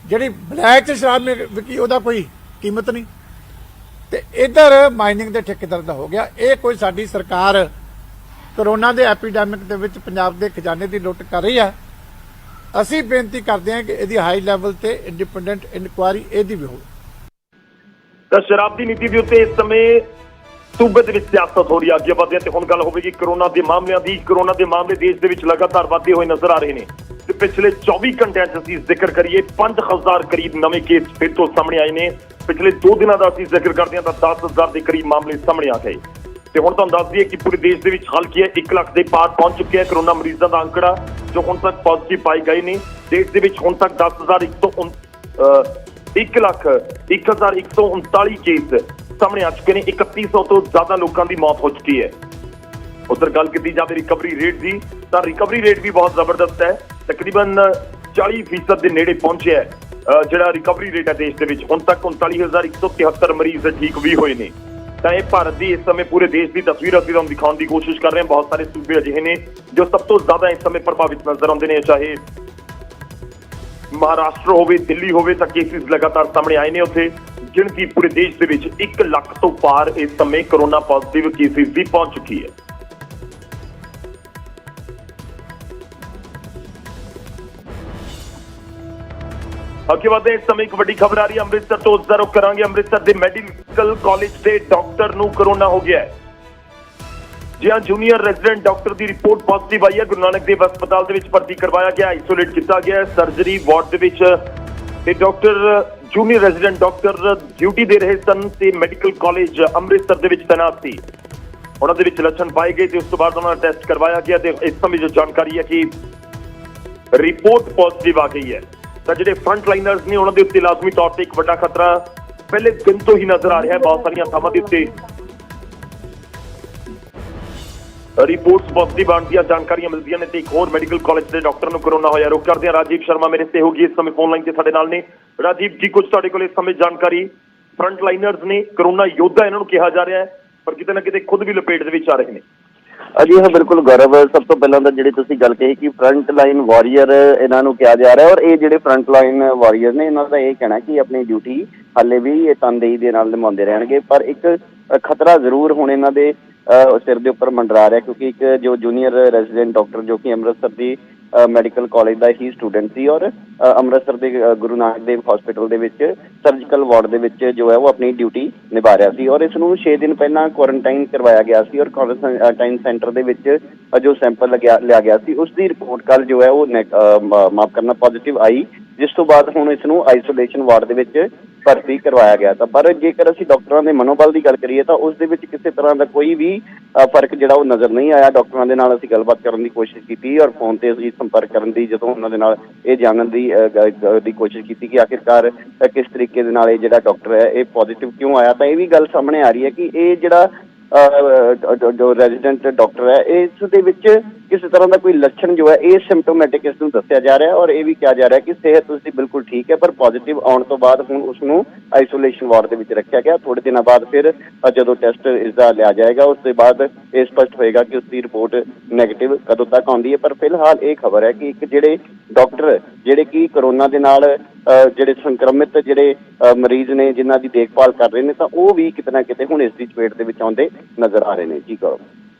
ਜਿਹੜੀ ਬਲੈਕ 'ਚ ਸ਼ਰਾਬ ਵਿਕੀ ਉਹਦਾ ਕੋਈ ਕੀਮਤ ਨਹੀਂ, ਤੇ ਇਧਰ ਮਾਈਨਿੰਗ ਦੇ ਠੇਕੇਦਾਰ ਦਾ ਹੋ ਗਿਆ। ਇਹ ਕੋਈ ਸਾਡੀ ਸਰਕਾਰ ਕਰੋਨਾ ਦੇ ਐਪੀਡੈਮਿਕ ਦੇ ਵਿੱਚ ਪੰਜਾਬ ਦੇ ਖਜ਼ਾਨੇ ਦੀ ਲੁੱਟ ਕਰ ਰਹੀ ਹੈ। ਅਸੀਂ ਬੇਨਤੀ ਕਰਦੇ ਹਾਂ ਕਿ ਇਹਦੀ ਹਾਈ ਲੈਵਲ ਤੇ ਇੰਡੀਪੈਂਡੈਂਟ ਇਨਕੁਆਇਰੀ ਇਹਦੀ ਵੀ ਹੋਵੇ। ਤਾਂ ਸ਼ਰਾਬ ਦੀ ਨੀਤੀ ਦੇ ਉੱਤੇ ਇਸ ਸਮੇਂ ਸੂਬੇ ਦੇ ਵਿੱਚ ਸਿਆਸਤ ਹੋ ਰਹੀ ਹੈ। ਅੱਗੇ ਵਧਦੇ ਤੇ ਹੁਣ ਗੱਲ ਹੋਵੇਗੀ ਕਰੋਨਾ ਦੇ ਮਾਮਲਿਆਂ ਦੀ। ਕਰੋਨਾ ਦੇ ਮਾਮਲੇ ਦੇਸ਼ ਦੇ ਵਿੱਚ ਲਗਾਤਾਰ ਵਧਦੇ ਹੋਏ ਨਜ਼ਰ ਆ ਰਹੇ ਨੇ ਤੇ ਪਿਛਲੇ 24 ਘੰਟਿਆਂ 'ਚ ਅਸੀਂ ਜ਼ਿਕਰ ਕਰੀਏ 5000 ਕਰੀਬ ਨਵੇਂ ਕੇਸ ਫਿਰ ਤੋਂ ਸਾਹਮਣੇ ਆਏ ਨੇ। ਪਿਛਲੇ 2 ਦਿਨਾਂ ਦਾ ਅਸੀਂ ਜ਼ਿਕਰ ਕਰਦੇ ਹਾਂ ਤਾਂ 10000 ਦੇ ਕਰੀਬ ਮਾਮਲੇ ਸਾਹਮਣੇ ਆ ਗਏ ਤੇ ਹੁਣ ਤੁਹਾਨੂੰ ਦੱਸ ਦਈਏ ਕਿ ਪੂਰੇ ਦੇਸ਼ ਦੇ ਵਿੱਚ ਹਾਲ ਕੀ ਹੈ 1 ਲੱਖ ਦੇ ਪਾਰ ਪਹੁੰਚ ਚੁੱਕਿਆ ਹੈ ਕਰੋਨਾ ਮਰੀਜ਼ਾਂ ਦਾ ਅੰਕੜਾ ਜੋ ਹੁਣ ਤੱਕ ਪੋਜ਼ਿਟਿਵ ਪਾਏ ਗਏ ਨੇ। ਦੇਸ਼ ਦੇ ਵਿੱਚ ਹੁਣ ਤੱਕ 1,139 ਕੇਸ ਸਾਹਮਣੇ ਆ ਚੁੱਕੇ ਨੇ। 3100 ਤੋਂ ਜ਼ਿਆਦਾ ਲੋਕਾਂ ਦੀ ਮੌਤ ਹੋ ਚੁੱਕੀ ਹੈ। ਉਧਰ ਗੱਲ ਕੀਤੀ ਜਾਵੇ ਰਿਕਵਰੀ ਰੇਟ ਦੀ ਤਾਂ ਰਿਕਵਰੀ ਰੇਟ ਵੀ ਬਹੁਤ ਜ਼ਬਰਦਸਤ ਹੈ। ਤਕਰੀਬਨ 40% ਦੇ ਨੇੜੇ ਪਹੁੰਚਿਆ ਹੈ ਜਿਹੜਾ ਰਿਕਵਰੀ ਰੇਟ ਹੈ ਦੇਸ਼ ਦੇ ਵਿੱਚ। ਹੁਣ ਤੱਕ 39,173 ਮਰੀਜ਼ ਠੀਕ ਵੀ ਹੋਏ ਨੇ। ਤਾਂ ਇਹ ਭਾਰਤ ਦੀ ਇਸ ਸਮੇਂ ਪੂਰੇ ਦੇਸ਼ ਦੀ ਤਸਵੀਰ ਅਸੀਂ ਤੁਹਾਨੂੰ ਦਿਖਾਉਣ ਦੀ ਕੋਸ਼ਿਸ਼ ਕਰ ਰਹੇ ਹਾਂ। ਬਹੁਤ ਸਾਰੇ ਸੂਬੇ ਅਜਿਹੇ ਨੇ ਜੋ ਸਭ ਤੋਂ ਜ਼ਿਆਦਾ ਇਸ ਸਮੇਂ ਪ੍ਰਭਾਵਿਤ ਨਜ਼ਰ ਆਉਂਦੇ ਨੇ, ਚਾਹੇ ਮਹਾਰਾਸ਼ਟਰ ਹੋਵੇ, ਦਿੱਲੀ ਹੋਵੇ, ਤਾਂ ਕੇਸਿਸ ਲਗਾਤਾਰ ਸਾਹਮਣੇ ਆਏ ਨੇ। ਉੱਥੇ ਗਿਣਤੀ ਪੂਰੇ ਦੇਸ਼ ਦੇ ਵਿੱਚ 1 ਲੱਖ ਤੋਂ ਪਾਰ ਇਸ ਸਮੇਂ ਕੋਰੋਨਾ ਪੋਜ਼ਿਟਿਵ ਕੇਸਿਸ ਦੀ ਪਹੁੰਚ ਚੁੱਕੀ ਹੈ। ਅੱਗੇ ਵਧਦੇ ਇਸ ਸਮੇਂ ਇੱਕ ਵੱਡੀ ਖਬਰ ਆ ਰਹੀ ਹੈ ਅੰਮ੍ਰਿਤਸਰ ਤੋਂ। ਉਸ ਦਾ ਰੁਖ ਕਰਾਂਗੇ। ਅੰਮ੍ਰਿਤਸਰ ਦੇ ਮੈਡੀਕਲ ਕਾਲਜ ਦੇ ਡਾਕਟਰ ਨੂੰ ਕੋਰੋਨਾ ਹੋ ਗਿਆ ਹੈ। ਜੀ ਹਾਂ, ਜੂਨੀਅਰ ਰੈਜ਼ੀਡੈਂਟ ਡਾਕਟਰ ਦੀ ਰਿਪੋਰਟ ਪੋਜ਼ਿਟਿਵ ਆਈ ਹੈ। ਗੁਰੂ ਨਾਨਕ ਦੇਵ ਹਸਪਤਾਲ ਦੇ ਵਿੱਚ ਭਰਤੀ ਕਰਵਾਇਆ ਗਿਆ, ਆਈਸੋਲੇਟ ਕੀਤਾ ਗਿਆ ਸਰਜਰੀ ਵਾਰਡ ਦੇ ਵਿੱਚ। ਤੇ doctor junior resident doctor duty ਦੇ ਰਹੇ ਸਨ ਤੇ ਮੈਡੀਕਲ ਕਾਲਜ ਅੰਮ੍ਰਿਤਸਰ ਦੇ ਵਿੱਚ ਤੈਨਾਤ ਸੀ। ਉਹਨਾਂ ਦੇ ਵਿੱਚ ਲੱਛਣ ਪਾਏ ਗਏ ਤੇ ਉਸ ਤੋਂ ਬਾਅਦ ਉਹਨਾਂ ਦਾ ਟੈਸਟ ਕਰਵਾਇਆ ਗਿਆ ਤੇ ਇਸ ਸਮੇਂ ਜੋ ਜਾਣਕਾਰੀ ਹੈ ਕਿ ਰਿਪੋਰਟ ਪੋਜ਼ਿਟਿਵ ਆ ਗਈ ਹੈ। ਤਾਂ ਜਿਹੜੇ ਫਰੰਟ ਲਾਈਨਰਸ ਨੇ ਉਹਨਾਂ ਦੇ ਉੱਤੇ ਲਾਜ਼ਮੀ ਤੌਰ ਤੇ ਇੱਕ ਵੱਡਾ ਖਤਰਾ ਪਹਿਲੇ ਦਿਨ ਤੋਂ ਹੀ ਨਜ਼ਰ ਆ ਰਿਹਾ ਹੈ। ਬਹੁਤ ਸਾਰੀਆਂ ਥਾਵਾਂ ਦੇ ਉੱਤੇ ਰਿਪੋਰਟਸ ਪੋਜ਼ਿਟਿਵ ਆਉਣ ਦੀਆਂ ਜਾਣਕਾਰੀਆਂ ਮਿਲਦੀਆਂ ਨੇ ਤੇ ਇੱਕ ਹੋਰ ਮੈਡੀਕਲ ਕਾਲਜ ਦੇ ਡਾਕਟਰ ਨੂੰ ਕੋਰੋਨਾ ਹੋਇਆ। ਰੁਕ ਕਰਦੇ ਹਾਂ, ਰਾਜੀਵ ਸ਼ਰਮਾ ਮੇਰੇ ਸਹਿਯੋਗੀ ਇਸ ਸਮੇਂ ਫੋਨ ਲਾਈਨ ਤੇ ਸਾਡੇ ਨਾਲ ਨੇ। ਰਾਜੀਵ ਜੀ, ਕੁਝ ਤੁਹਾਡੇ ਕੋਲ ਇਸ ਸਮੇਂ ਜਾਣਕਾਰੀ? ਫਰੰਟ ਲਾਈਨਰਸ ਨੇ, ਕੋਰੋਨਾ ਯੋਧਾ ਇਹਨਾਂ ਨੂੰ ਕਿਹਾ ਜਾ ਰਿਹਾ ਹੈ, ਪਰ ਕਿਤੇ ਨਾ ਕਿਤੇ ਖੁਦ ਵੀ ਲਪੇਟ ਦੇ ਵਿੱਚ ਆ ਰਹੇ ਨੇ। ਜੀ ਹਾਂ, ਬਿਲਕੁਲ ਗੌਰਵ। ਸਭ ਤੋਂ ਪਹਿਲਾਂ ਤਾਂ ਜਿਹੜੀ ਤੁਸੀਂ ਗੱਲ ਕਹੀ ਕਿ ਫਰੰਟ ਲਾਈਨ ਵਾਰੀਅਰ ਇਹਨਾਂ ਨੂੰ ਕਿਹਾ ਜਾ ਰਿਹਾ, ਔਰ ਇਹ ਜਿਹੜੇ ਫਰੰਟ ਲਾਈਨ ਵਾਰੀਅਰ ਨੇ ਇਹਨਾਂ ਦਾ ਇਹ ਕਹਿਣਾ ਕਿ ਆਪਣੀ ਡਿਊਟੀ ਹਾਲੇ ਵੀ ਇਹ ਤਨਦੇਹੀ ਦੇ ਨਾਲ ਨਿਭਾਉਂਦੇ ਰਹਿਣਗੇ। ਪਰ ਇੱਕ ਖਤਰਾ ਜ਼ਰੂਰ ਹੁਣ ਇਹਨਾਂ ਦੇ ਸਿਰ ਦੇ ਉੱਪਰ ਮੰਡਰਾ ਰਿਹਾ, ਕਿਉਂਕਿ ਇੱਕ ਜੋ ਜੂਨੀਅਰ ਰੈਜ਼ੀਡੈਂਟ ਡਾਕਟਰ ਜੋ ਕਿ ਅੰਮ੍ਰਿਤਸਰ ਦੀ ਮੈਡੀਕਲ ਕਾਲਜ ਦਾ ਹੀ ਸਟੂਡੈਂਟ ਸੀ ਔਰ ਅੰਮ੍ਰਿਤਸਰ ਦੇ ਗੁਰੂ ਨਾਨਕ ਦੇਵ ਹਸਪੀਟਲ ਦੇ ਵਿੱਚ ਸਰਜੀਕਲ ਵਾਰਡ ਦੇ ਵਿੱਚ ਜੋ ਹੈ ਉਹ ਆਪਣੀ ਡਿਊਟੀ ਨਿਭਾ ਰਿਹਾ ਸੀ। ਔਰ ਇਸ ਨੂੰ 6 ਦਿਨ ਪਹਿਲਾਂ ਕੁਆਰੰਟਾਈਨ ਕਰਵਾਇਆ ਗਿਆ ਸੀ ਔਰ ਕੁਆਰੰਟਾਈਨ ਸੈਂਟਰ ਦੇ ਵਿੱਚ ਜੋ ਸੈਂਪਲ ਲਿਆ ਗਿਆ ਸੀ ਉਸ ਦੀ ਰਿਪੋਰਟ ਕੱਲ ਜੋ ਹੈ ਉਹ ਮਾਫ ਕਰਨਾ ਪੋਜ਼ਿਟਿਵ ਆਈ, ਜਿਸ ਤੋਂ ਬਾਅਦ ਹੁਣ ਇਸ ਨੂੰ ਆਈਸੋਲੇਸ਼ਨ ਵਾਰਡ ਦੇ ਵਿੱਚ ਭਰਤੀ ਕਰਵਾਇਆ ਗਿਆ। ਤਾਂ ਪਰ ਜੇਕਰ ਅਸੀਂ ਡਾਕਟਰਾਂ ਦੇ ਮਨੋਬਲ ਦੀ ਗੱਲ ਕਰੀਏ ਤਾਂ ਉਸ ਦੇ ਵਿੱਚ ਕਿਸੇ ਤਰ੍ਹਾਂ ਦਾ ਕੋਈ ਵੀ ਫਰਕ ਜਿਹੜਾ ਉਹ ਨਜ਼ਰ ਨਹੀਂ ਆਇਆ। ਡਾਕਟਰਾਂ ਦੇ ਨਾਲ ਅਸੀਂ ਗੱਲਬਾਤ ਕਰਨ ਦੀ ਕੋਸ਼ਿਸ਼ ਕੀਤੀ ਔਰ ਫੋਨ ਤੇ ਅਸੀਂ ਸੰਪਰਕ ਕਰਨ ਦੀ ਜਦੋਂ ਉਹਨਾਂ ਦੇ ਨਾਲ ਇਹ ਜਾਣਨ ਦੀ ਕੋਸ਼ਿਸ਼ ਕੀਤੀ ਕਿ ਆਖਿਰਕਾਰ ਕਿਸ ਤਰੀਕੇ ਦੇ ਨਾਲ ਇਹ ਜਿਹੜਾ ਡਾਕਟਰ ਹੈ ਇਹ ਪੋਜ਼ਿਟਿਵ ਕਿਉਂ ਆਇਆ, ਤਾਂ ਇਹ ਵੀ ਗੱਲ ਸਾਹਮਣੇ ਆ ਰਹੀ ਹੈ ਕਿ ਇਹ ਜਿਹੜਾ ਜੋ ਰੈਜ਼ੀਡੈਂਟ ਡਾਕਟਰ ਹੈ ਇਸ ਦੇ ਵਿੱਚ ਕਿਸੇ ਤਰ੍ਹਾਂ ਦਾ ਕੋਈ ਲੱਛਣ ਜੋ ਹੈ ਇਹ ਸਿੰਪਟੋਮੈਟਿਕ ਇਸ ਨੂੰ ਦੱਸਿਆ ਜਾ ਰਿਹਾ ਔਰ ਇਹ ਵੀ ਕਿਹਾ ਜਾ ਰਿਹਾ ਕਿ ਸਿਹਤ ਉਸਦੀ ਬਿਲਕੁਲ ਠੀਕ ਹੈ, ਪਰ ਪੋਜ਼ਿਟਿਵ ਆਉਣ ਤੋਂ ਬਾਅਦ ਹੁਣ ਉਸ ਨੂੰ ਆਈਸੋਲੇਸ਼ਨ ਵਾਰਡ ਦੇ ਵਿੱਚ ਰੱਖਿਆ ਗਿਆ। ਥੋੜੇ ਦਿਨਾਂ ਬਾਅਦ ਫਿਰ ਜਦੋਂ ਟੈਸਟ ਇਸ ਦਾ ਲਿਆ ਜਾਏਗਾ ਉਸ ਤੋਂ ਬਾਅਦ ਇਹ ਸਪਸ਼ਟ ਹੋਏਗਾ ਕਿ ਉਸ ਦੀ ਰਿਪੋਰਟ ਨੈਗੇਟਿਵ ਕਦੋਂ ਤੱਕ ਆਉਂਦੀ ਹੈ। ਪਰ ਫਿਲਹਾਲ ਇਹ ਖਬਰ ਹੈ ਕਿ ਇੱਕ ਜਿਹੜੇ ਡਾਕਟਰ ਜਿਹੜੇ ਕਿ ਕੋਰੋਨਾ ਦੇ ਨਾਲ ਜਿਹੜੇ ਸੰਕਰਮਿਤ ਜਿਹੜੇ ਮਰੀਜ਼ ਨੇ ਜਿਨ੍ਹਾਂ ਦੀ ਦੇਖਭਾਲ ਕਰ ਰਹੇ ਨੇ ਤਾਂ ਉਹ ਵੀ ਕਿਤੇ ਨਾ ਕਿਤੇ ਹੁਣ ਇਸ ਦੀ ਚਪੇਟ ਦੇ ਵਿੱਚ ਆਉਂਦੇ ਨਜ਼ਰ ਆ ਰਹੇ ਨੇ। ਜੀ ਕਰੋ।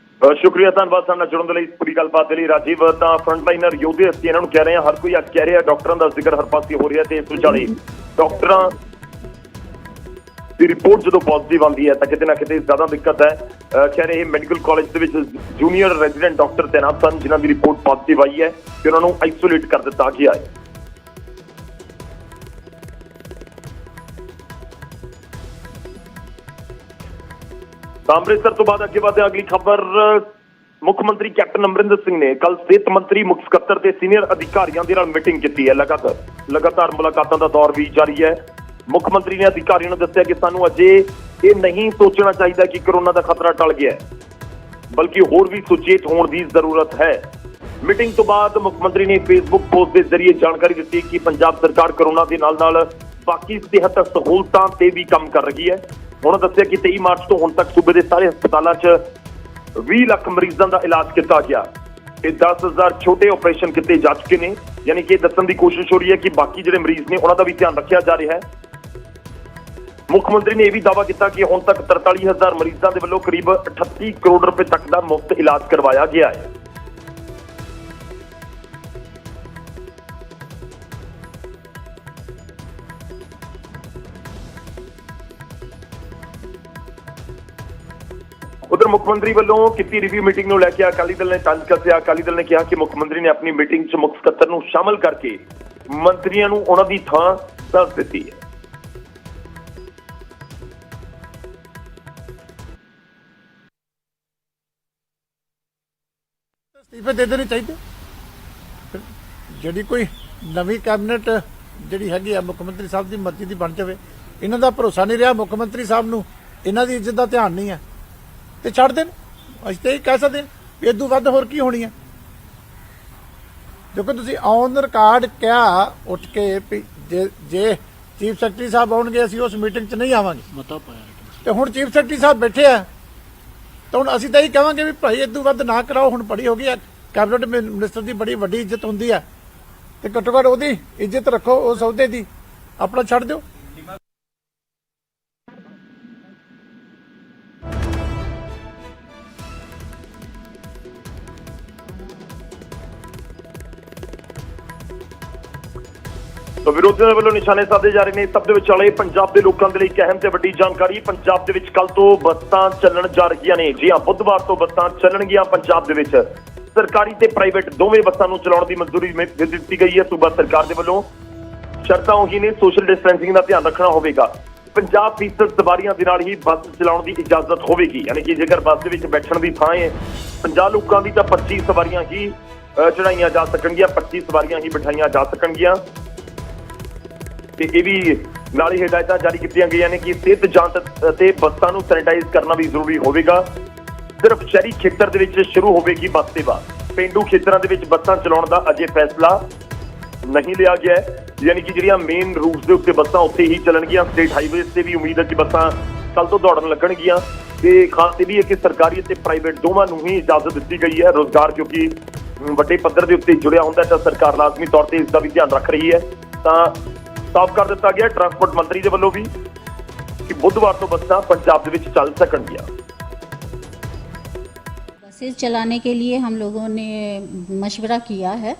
ਸ਼ੁਕਰੀਆ, ਧੰਨਵਾਦ ਸਾਡੇ ਨਾਲ ਜੁੜਨ ਦੇ ਲਈ, ਪੂਰੀ ਗੱਲਬਾਤ ਦੇ ਲਈ ਰਾਜੀਵ। ਤਾਂ ਫਰੰਟ ਲਾਈਨਰ ਯੋਧੇ ਅਸੀਂ ਇਹਨਾਂ ਨੂੰ ਕਹਿ ਰਹੇ ਹਾਂ, ਹਰ ਕੋਈ ਅੱਜ ਕਹਿ ਰਿਹਾ ਡਾਕਟਰਾਂ ਦਾ ਜ਼ਿਕਰ ਹਰ ਪਾਸੇ ਹੋ ਰਿਹਾ ਤੇ ਇਸ ਵਿਚਾਲੇ ਡਾਕਟਰਾਂ ਦੀ ਰਿਪੋਰਟ ਜਦੋਂ ਪੋਜ਼ਿਟਿਵ ਆਉਂਦੀ ਹੈ ਤਾਂ ਕਿਤੇ ਨਾ ਕਿਤੇ ਜ਼ਿਆਦਾ ਦਿੱਕਤ ਹੈ। ਕਹਿ ਰਹੇ ਮੈਡੀਕਲ ਕਾਲਜ ਦੇ ਵਿੱਚ ਜੂਨੀਅਰ ਰੈਜ਼ੀਡੈਂਟ ਡਾਕਟਰ ਤੈਨਾਤ ਸਨ ਜਿਨ੍ਹਾਂ ਦੀ ਰਿਪੋਰਟ ਪੋਜ਼ਿਟਿਵ ਆਈ ਹੈ ਤੇ ਉਹਨਾਂ ਨੂੰ ਆਈਸੋਲੇਟ ਕਰ ਦਿੱਤਾ ਗਿਆ ਹੈ। ਤਾਂ ਅੰਮ੍ਰਿਤਸਰ ਤੋਂ ਬਾਅਦ ਅੱਗੇ ਵਧਦੇ ਅਗਲੀ ਖਬਰ। ਮੁੱਖ ਮੰਤਰੀ ਕੈਪਟਨ ਅਮਰਿੰਦਰ ਸਿੰਘ ਨੇ ਕੱਲ ਸਿਹਤ ਮੰਤਰੀ, ਮੁੱਖ ਸਕੱਤਰ ਤੇ ਸੀਨੀਅਰ ਅਧਿਕਾਰੀਆਂ ਦੇ ਨਾਲ ਮੀਟਿੰਗ ਕੀਤੀ ਹੈ। ਲਗਾਤਾਰ ਮੁਲਾਕਾਤਾਂ ਦਾ ਦੌਰ ਵੀ ਜਾਰੀ ਹੈ। ਮੁੱਖ ਮੰਤਰੀ ਨੇ ਅਧਿਕਾਰੀਆਂ ਨੂੰ ਦੱਸਿਆ ਕਿ ਸਾਨੂੰ ਅਜੇ ਇਹ ਨਹੀਂ ਸੋਚਣਾ ਚਾਹੀਦਾ ਕਿ ਕੋਰੋਨਾ ਦਾ ਖਤਰਾ ਟਲ ਗਿਆ ਹੈ, ਬਲਕਿ ਹੋਰ ਵੀ ਸੁਚੇਤ ਹੋਣ ਦੀ ਜ਼ਰੂਰਤ ਹੈ। ਮੀਟਿੰਗ ਤੋਂ ਬਾਅਦ ਮੁੱਖ ਮੰਤਰੀ ਨੇ ਫੇਸਬੁੱਕ ਪੋਸਟ ਦੇ ਜ਼ਰੀਏ ਜਾਣਕਾਰੀ ਦਿੱਤੀ ਕਿ ਪੰਜਾਬ ਸਰਕਾਰ ਕੋਰੋਨਾ ਦੇ ਨਾਲ ਬਾਕੀ ਸਿਹਤ ਸਹੂਲਤਾਂ ਤੇ ਵੀ ਕੰਮ ਕਰ ਰਹੀ ਹੈ। ਉਹਨਾਂ ਦੱਸਿਆ ਕਿ 23 ਮਾਰਚ ਤੋਂ ਹੁਣ ਤੱਕ ਸੂਬੇ ਦੇ ਸਾਰੇ ਹਸਪਤਾਲਾਂ 'ਚ 20 ਲੱਖ ਮਰੀਜ਼ਾਂ ਦਾ ਇਲਾਜ ਕੀਤਾ ਗਿਆ ਤੇ 10,000 ਛੋਟੇ ਆਪਰੇਸ਼ਨ ਕੀਤੇ ਜਾ ਚੁੱਕੇ ਨੇ। ਯਾਨੀ ਕਿ ਦੱਸਣ ਦੀ ਕੋਸ਼ਿਸ਼ ਹੋ ਰਹੀ ਹੈ ਕਿ ਬਾਕੀ ਜਿਹੜੇ ਮਰੀਜ਼ ਨੇ ਉਹਨਾਂ ਦਾ ਵੀ ਧਿਆਨ ਰੱਖਿਆ ਜਾ ਰਿਹਾ ਹੈ। ਮੁੱਖ ਮੰਤਰੀ ਨੇ ਇਹ ਵੀ ਦਾਅਵਾ ਕੀਤਾ ਕਿ ਹੁਣ ਤੱਕ 43,000 ਮਰੀਜ਼ਾਂ ਦੇ ਵੱਲੋਂ ਕਰੀਬ 38 ਕਰੋੜ ਰੁਪਏ ਤੱਕ ਦਾ ਮੁਫਤ ਇਲਾਜ ਕਰਵਾਇਆ ਗਿਆ ਹੈ। ਉਧਰ ਮੁੱਖ ਮੰਤਰੀ ਵੱਲੋਂ ਕੀਤੀ ਰਿਵਿਊ ਮੀਟਿੰਗ ਨੂੰ ਲੈ ਕੇ ਅਕਾਲੀ ਦਲ ਨੇ ਤੰਜ ਕੱਸਿਆ। ਅਕਾਲੀ ਦਲ ਨੇ ਕਿਹਾ ਕਿ ਮੁੱਖ ਮੰਤਰੀ ਨੇ ਆਪਣੀ ਮੀਟਿੰਗ 'ਚ ਮੁੱਖ ਸਕੱਤਰ ਨੂੰ ਸ਼ਾਮਲ ਕਰਕੇ ਮੰਤਰੀਆਂ ਨੂੰ ਉਹਨਾਂ ਦੀ ਥਾਂ ਦੱਸ ਦਿੱਤੀ ਹੈ। ਅਸਤੀਫੇ ਦੇ ਦੇਣੇ ਚਾਹੀਦੇ। ਜਿਹੜੀ ਕੋਈ ਨਵੀਂ ਕੈਬਨਿਟ ਜਿਹੜੀ ਹੈਗੀ ਆ ਮੁੱਖ ਮੰਤਰੀ ਸਾਹਿਬ ਦੀ ਮਰਜ਼ੀ ਦੀ ਬਣ ਜਾਵੇ। ਇਹਨਾਂ ਦਾ ਭਰੋਸਾ ਨਹੀਂ ਰਿਹਾ ਮੁੱਖ ਮੰਤਰੀ ਸਾਹਿਬ ਨੂੰ ਇਹਨਾਂ ਦੀ ਇੱਜ਼ਤ ਦਾ ਧਿਆਨ ਨਹੀਂ ਹੈ ਤੇ ਛੱਡ ਦੇਣ। ਅਸੀਂ ਤਾਂ ਇਹ ਕਹਿ ਸਕਦੇ ਹਾਂ ਵੀ ਇਦੋਂ ਵੱਧ ਹੋਰ ਕੀ ਹੋਣੀ ਹੈ। ਦੇਖੋ ਤੁਸੀਂ ਔਨ ਰਿਕਾਰਡ ਕਿਹਾ ਉੱਠ ਕੇ ਵੀ ਜੇ ਚੀਫ ਸੈਕਟਰੀ ਸਾਹਿਬ ਆਉਣਗੇ ਅਸੀਂ ਉਸ ਮੀਟਿੰਗ 'ਚ ਨਹੀਂ ਆਵਾਂਗੇ ਤੇ ਹੁਣ ਚੀਫ ਸੈਕਟਰੀ ਸਾਹਿਬ ਬੈਠੇ ਆ ਤਾਂ ਹੁਣ ਅਸੀਂ ਤਾਂ ਇਹ ਕਹਾਂਗੇ ਵੀ ਭਾਈ ਇਦੋਂ ਵੱਧ ਨਾ ਕਰਾਓ। ਹੁਣ ਬੜੀ ਹੋ ਗਈ ਹੈ, ਕੈਬਨਿਟ ਮਿਨਿਸਟਰ ਦੀ ਬੜੀ ਵੱਡੀ ਇੱਜ਼ਤ ਹੁੰਦੀ ਹੈ ਤੇ ਘੱਟੋ ਘੱਟ ਉਹਦੀ ਇੱਜ਼ਤ ਰੱਖੋ, ਉਸ ਅਹੁਦੇ ਦੀ ਆਪਣਾ ਛੱਡ ਦਿਓ। ਤਾਂ ਵਿਰੋਧੀਆਂ ਦੇ ਵੱਲੋਂ ਨਿਸ਼ਾਨੇ ਸਾਧੇ ਜਾ ਰਹੇ ਨੇ। ਸਭ ਦੇ ਵਿਚਾਲੇ ਪੰਜਾਬ ਦੇ ਲੋਕਾਂ ਦੇ ਲਈ ਇੱਕ ਅਹਿਮ ਤੇ ਵੱਡੀ ਜਾਣਕਾਰੀ। ਪੰਜਾਬ ਦੇ ਵਿੱਚ ਕੱਲ ਤੋਂ ਬੱਸਾਂ ਚੱਲਣ ਜਾ ਰਹੀਆਂ ਨੇ। ਜੀ ਹਾਂ, ਬੁੱਧਵਾਰ ਤੋਂ ਬੱਸਾਂ ਚੱਲਣਗੀਆਂ ਪੰਜਾਬ ਦੇ ਵਿੱਚ। ਸਰਕਾਰੀ ਤੇ ਪ੍ਰਾਈਵੇਟ ਦੋਵੇਂ ਬੱਸਾਂ ਨੂੰ ਚਲਾਉਣ ਦੀ ਮਨਜ਼ੂਰੀ ਦੇ ਦਿੱਤੀ ਗਈ ਹੈ ਸੂਬਾ ਸਰਕਾਰ ਦੇ ਵੱਲੋਂ। ਸ਼ਰਤਾਂ ਉਹੀ ਨੇ, ਸੋਸ਼ਲ ਡਿਸਟੈਂਸਿੰਗ ਦਾ ਧਿਆਨ ਰੱਖਣਾ ਹੋਵੇਗਾ। 50% ਸਵਾਰੀਆਂ ਦੇ ਨਾਲ ਹੀ ਬੱਸ ਚਲਾਉਣ ਦੀ ਇਜਾਜ਼ਤ ਹੋਵੇਗੀ। ਯਾਨੀ ਕਿ ਜੇਕਰ ਬੱਸ ਦੇ ਵਿੱਚ ਬੈਠਣ ਦੀ ਥਾਂ ਹੈ 50 ਲੋਕਾਂ ਦੀ ਤਾਂ 25 ਸਵਾਰੀਆਂ ਹੀ ਚੜਾਈਆਂ ਜਾ ਸਕਣਗੀਆਂ, 25 ਸਵਾਰੀਆਂ ਹੀ ਬਿਠਾਈਆਂ ਜਾ ਸਕਣਗੀਆਂ। ਤੇ ਇਹ ਵੀ ਨਾਲ ਹੀ ਹਦਾਇਤਾਂ ਜਾਰੀ ਕੀਤੀਆਂ ਗਈਆਂ ਨੇ ਕਿ ਸਿਹਤ ਜਾਂਚ ਤੇ ਬੱਸਾਂ ਨੂੰ ਸੈਨੀਟਾਈਜ਼ ਕਰਨਾ ਵੀ ਜ਼ਰੂਰੀ ਹੋਵੇਗਾ। ਸਿਰਫ ਸ਼ਹਿਰੀ ਖੇਤਰ ਦੇ ਵਿੱਚ ਸ਼ੁਰੂ ਹੋਵੇਗੀ ਬੱਸ ਸੇਵਾ। ਪੇਂਡੂ ਖੇਤਰਾਂ ਦੇ ਵਿੱਚ ਬੱਸਾਂ ਚਲਾਉਣ ਦਾ ਅਜੇ ਫੈਸਲਾ ਨਹੀਂ ਲਿਆ ਗਿਆ ਹੈ। ਯਾਨੀ ਕਿ ਜਿਹੜੀਆਂ ਮੇਨ ਰੂਟਸ ਦੇ ਉੱਤੇ ਬੱਸਾਂ ਉੱਥੇ ਹੀ ਚੱਲਣਗੀਆਂ। ਸਟੇਟ ਹਾਈਵੇਜ਼ ਤੇ ਵੀ ਉਮੀਦ ਹੈ ਕਿ ਬੱਸਾਂ ਕੱਲ ਤੋਂ ਦੌੜਨ ਲੱਗਣਗੀਆਂ। ਤੇ ਖਾਸ ਇਹ ਵੀ ਹੈ ਕਿ ਸਰਕਾਰੀ ਅਤੇ ਪ੍ਰਾਈਵੇਟ ਦੋਵਾਂ ਨੂੰ ਹੀ ਇਜਾਜ਼ਤ ਦਿੱਤੀ ਗਈ ਹੈ। ਰੋਜ਼ਗਾਰ ਕਿਉਂਕਿ ਵੱਡੇ ਪੱਧਰ ਦੇ ਉੱਤੇ ਜੁੜਿਆ ਹੁੰਦਾ ਤਾਂ ਸਰਕਾਰ ਲਾਜ਼ਮੀ ਤੌਰ ਤੇ ਇਸ ਦਾ ਵੀ ਧਿਆਨ ਰੱਖ ਰਹੀ ਹੈ। ਤਾਂ ਸਾਫ਼ ਕਰ ਦਿੱਤਾ ਗਿਆ ਟਰਾਂਸਪੋਰਟ ਮੰਤਰੀ ਦੇ ਵੱਲੋਂ ਵੀ ਕਿ ਬੁੱਧਵਾਰ ਤੋਂ ਬੱਸਾਂ ਪੰਜਾਬ ਦੇ ਵਿੱਚ ਚੱਲ ਸਕਣਗੀਆਂ। बसेस चलाने के लिए हम लोगों ने मशवरा किया है।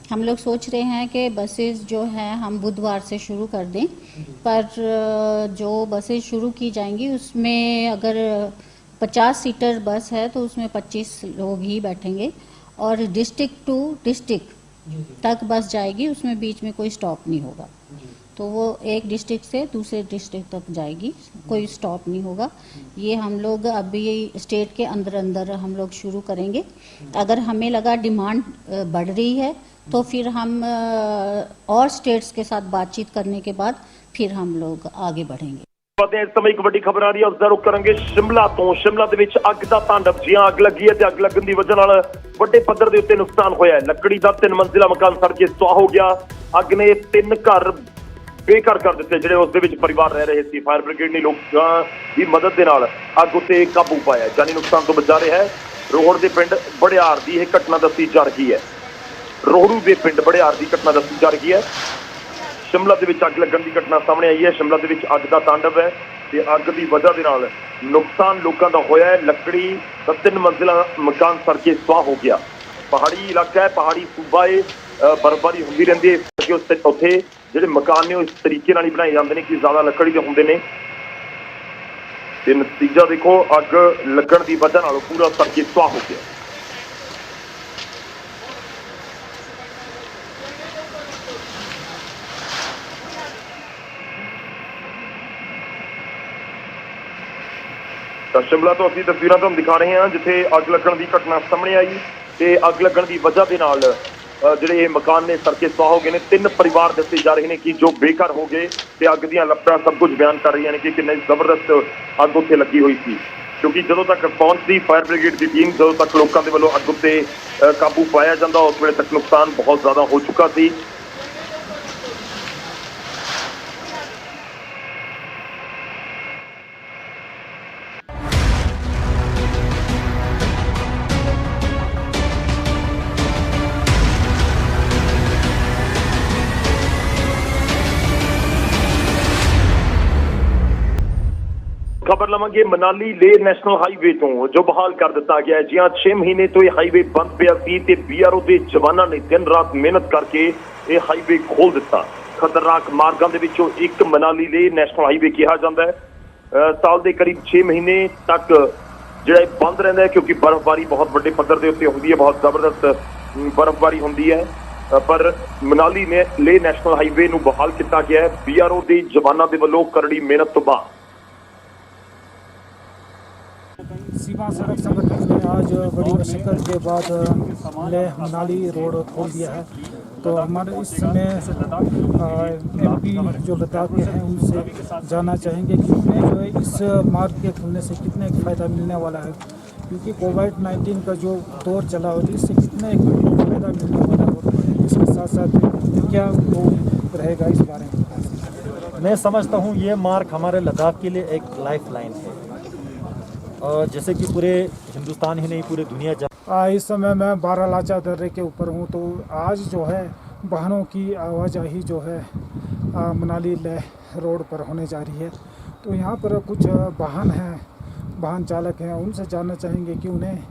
हम लोग सोच रहे हैं कि बसेस जो हैं हम बुधवार से शुरू कर दें, पर जो बसेस शुरू की जाएंगी उसमें अगर 50 सीटर बस है तो उसमें 25 लोग ही बैठेंगे और डिस्ट्रिक्ट टू डिस्ट्रिक्ट तक बस जाएगी, उसमें बीच में कोई स्टॉप नहीं होगा। तो वो एक डिस्ट्रिक्ट से दूसरे डिस्ट्रिक्ट तक जाएगी, कोई स्टॉप नहीं होगा। ये हम लोग अभी स्टेट के अंदर अंदर हम लोग शुरू करेंगे। अगर हमें लगा डिमांड बढ़ रही है तो फिर हम और स्टेट्स के साथ बातचीत करने के बाद फिर हम लोग आगे बढ़ेंगे। ਇਸ ਸਮੇਂ ਇੱਕ ਵੱਡੀ ਖਬਰ ਆ ਰਹੀ ਹੈ, ਉਸ ਦਾ ਰੁਖ ਕਰਾਂਗੇ ਸ਼ਿਮਲਾ ਤੋਂ। ਸ਼ਿਮਲਾ ਦੇ ਵਿੱਚ ਅੱਗ ਦਾ ਤਾਂਡਵ। ਜੀ ਹਾਂ, ਅੱਗ ਲੱਗੀ ਹੈ ਤੇ ਅੱਗ ਲੱਗਣ ਦੀ ਵਜ੍ਹਾ ਨਾਲ ਵੱਡੇ ਪੱਧਰ ਦੇ ਉੱਤੇ ਨੁਕਸਾਨ ਹੋਇਆ ਹੈ। ਲੱਕੜੀ ਦਾ 3 ਮੰਜ਼ਿਲਾ ਮਕਾਨ ਸੜ ਕੇ ਸੁਆਹ ਹੋ ਗਿਆ। ਅੱਗ ਨੇ 3 ਘਰ ਬੇਘਰ ਕਰ ਦਿੱਤੇ ਜਿਹੜੇ ਉਸ ਦੇ ਵਿੱਚ ਪਰਿਵਾਰ ਰਹਿ ਰਹੇ ਸੀ। ਫਾਇਰ ਬ੍ਰਿਗੇਡ ਨੇ ਲੋਕਾਂ ਦੀ ਮਦਦ ਦੇ ਨਾਲ ਅੱਗ ਉੱਤੇ ਕਾਬੂ ਪਾਇਆ। ਜਾਨੀ ਨੁਕਸਾਨ ਤੋਂ ਬਚਾ ਰਿਹਾ ਹੈ। ਰੋਹੜ ਦੇ ਪਿੰਡ ਬੜਿਆਰ ਦੀ ਇਹ ਘਟਨਾ ਦੱਸੀ ਜਾ ਰਹੀ ਹੈ। ਰੋਹੜੂ ਦੇ ਪਿੰਡ ਬੜਿਆਰ ਦੀ ਘਟਨਾ ਦੱਸੀ ਜਾ ਰਹੀ ਹੈ। ਸ਼ਿਮਲਾ ਦੇ ਵਿੱਚ ਅੱਗ ਲੱਗਣ ਦੀ ਘਟਨਾ ਸਾਹਮਣੇ ਆਈ ਹੈ। ਸ਼ਿਮਲਾ ਦੇ ਵਿੱਚ ਅੱਗ ਦਾ ਤਾਂਡਵ ਹੈ ਤੇ ਅੱਗ ਦੀ ਵਜ੍ਹਾ ਦੇ ਨਾਲ ਨੁਕਸਾਨ ਲੋਕਾਂ ਦਾ ਹੋਇਆ ਹੈ। ਲੱਕੜੀ ਦਾ 3 ਮੰਜ਼ਿਲਾ ਮਕਾਨ ਸੜ ਕੇ ਸੁਆਹ ਹੋ ਗਿਆ। ਪਹਾੜੀ ਇਲਾਕਾ ਹੈ, ਪਹਾੜੀ ਸੂਬਾ ਹੈ, ਬਰਫ਼ਬਾਰੀ ਹੁੰਦੀ ਰਹਿੰਦੀ ਹੈ ਕਿ ਉੱਥੇ ਜਿਹੜੇ ਮਕਾਨ ਨੇ ਉਹ ਇਸ ਤਰੀਕੇ ਨਾਲ ਹੀ ਬਣਾਏ ਜਾਂਦੇ ਨੇ ਕਿ ਜ਼ਿਆਦਾ ਲੱਕੜੀ ਦੇ ਹੁੰਦੇ ਨੇ। ਤੇ ਨਤੀਜਾ ਦੇਖੋ, ਅੱਗ ਲੱਗਣ ਦੀ ਵਜ੍ਹਾ ਨਾਲ ਪੂਰਾ ਸੜ ਕੇ ਸੁਆਹ ਹੋ ਗਿਆ। ਤਾਂ ਸ਼ਿਮਲਾ ਤੋਂ ਅਸੀਂ ਤਸਵੀਰਾਂ ਤੁਹਾਨੂੰ ਦਿਖਾ ਰਹੇ ਹਾਂ ਜਿੱਥੇ ਅੱਗ ਲੱਗਣ ਦੀ ਘਟਨਾ ਸਾਹਮਣੇ ਆਈ ਤੇ ਅੱਗ ਲੱਗਣ ਦੀ ਵਜ੍ਹਾ ਦੇ ਨਾਲ ਜਿਹੜੇ ਇਹ ਮਕਾਨ ਨੇ ਸੜ ਕੇ ਸੁਆਹ ਹੋ ਗਏ ਨੇ। 3 ਪਰਿਵਾਰ ਦੱਸੇ ਜਾ ਰਹੇ ਨੇ ਕਿ ਜੋ ਬੇਘਰ ਹੋ ਗਏ ਤੇ ਅੱਗ ਦੀਆਂ ਲਪਟਾਂ ਸਭ ਕੁਝ ਬਿਆਨ ਕਰ ਰਹੀਆਂ ਨੇ ਕਿ ਕਿੰਨੀ ਜ਼ਬਰਦਸਤ ਅੱਗ ਉੱਥੇ ਲੱਗੀ ਹੋਈ ਸੀ। ਕਿਉਂਕਿ ਜਦੋਂ ਤੱਕ ਪਹੁੰਚਦੀ ਫਾਇਰ ਬ੍ਰਿਗੇਡ ਦੀ ਟੀਮ, ਜਦੋਂ ਤੱਕ ਲੋਕਾਂ ਦੇ ਵੱਲੋਂ ਅੱਗ ਉੱਤੇ ਕਾਬੂ ਪਾਇਆ ਜਾਂਦਾ, ਉਸ ਵੇਲੇ ਤੱਕ ਨੁਕਸਾਨ ਬਹੁਤ ਜ਼ਿਆਦਾ ਹੋ ਚੁੱਕਾ ਸੀ। ਖਬਰ ਲਵਾਂਗੇ ਮਨਾਲੀ ਲੇਹ ਨੈਸ਼ਨਲ ਹਾਈਵੇ ਤੋਂ ਜੋ ਬਹਾਲ ਕਰ ਦਿੱਤਾ ਗਿਆ ਹੈ। ਜੀ ਹਾਂ, 6 ਮਹੀਨੇ ਤੋਂ ਇਹ ਹਾਈਵੇ ਬੰਦ ਪਿਆ ਸੀ ਤੇ BRO ਦੇ ਜਵਾਨਾਂ ਨੇ ਦਿਨ ਰਾਤ ਮਿਹਨਤ ਕਰਕੇ ਇਹ ਹਾਈਵੇ ਖੋਲ ਦਿੱਤਾ। ਖਤਰਨਾਕ ਮਾਰਗਾਂ ਦੇ ਵਿੱਚੋਂ ਇੱਕ ਮਨਾਲੀ ਲੇਹ ਨੈਸ਼ਨਲ ਹਾਈਵੇ ਕਿਹਾ ਜਾਂਦਾ ਹੈ। ਸਾਲ ਦੇ ਕਰੀਬ 6 ਮਹੀਨੇ ਤੱਕ ਜਿਹੜਾ ਇਹ ਬੰਦ ਰਹਿੰਦਾ ਹੈ ਕਿਉਂਕਿ ਬਰਫ਼ਬਾਰੀ ਬਹੁਤ ਵੱਡੇ ਪੱਧਰ ਦੇ ਉੱਤੇ ਹੁੰਦੀ ਹੈ, ਬਹੁਤ ਜ਼ਬਰਦਸਤ ਬਰਫ਼ਬਾਰੀ ਹੁੰਦੀ ਹੈ। ਪਰ ਮਨਾਲੀ ਨੇ ਲੇਹ ਨੈਸ਼ਨਲ ਹਾਈਵੇ ਨੂੰ ਬਹਾਲ ਕੀਤਾ ਗਿਆ ਹੈ BRO ਦੇ ਜਵਾਨਾਂ ਦੇ ਵੱਲੋਂ ਕਰੜੀ ਮਿਹਨਤ ਤੋਂ ਬਾਅਦ। सीमा सड़क संगठन ने आज बड़ी मशक्कत के बाद लेह मनाली रोड खोल दिया है तो हमारे इस समय MP जो लद्दाख के हैं उनसे जानना चाहेंगे कि उन्हें जो है इस मार्ग के खुलने से कितने फ़ायदा मिलने वाला है, क्योंकि कोविड-19 का जो दौर चला हो इससे कितने फ़ायदा मिलने वाला है और इसके साथ साथ क्या वो रहेगा इस बारे में। मैं समझता हूँ ये मार्ग हमारे लद्दाख के लिए एक लाइफ लाइन है, और जैसे कि पूरे हिंदुस्तान ही नहीं पूरे दुनिया इस समय मैं बारालाचा दर्रे के ऊपर हूँ, तो आज जो है वाहनों की आवाजाही जो है मनाली लेह रोड पर होने जा रही है। तो यहाँ पर कुछ वाहन चालक हैं, उनसे जानना चाहेंगे कि उन्हें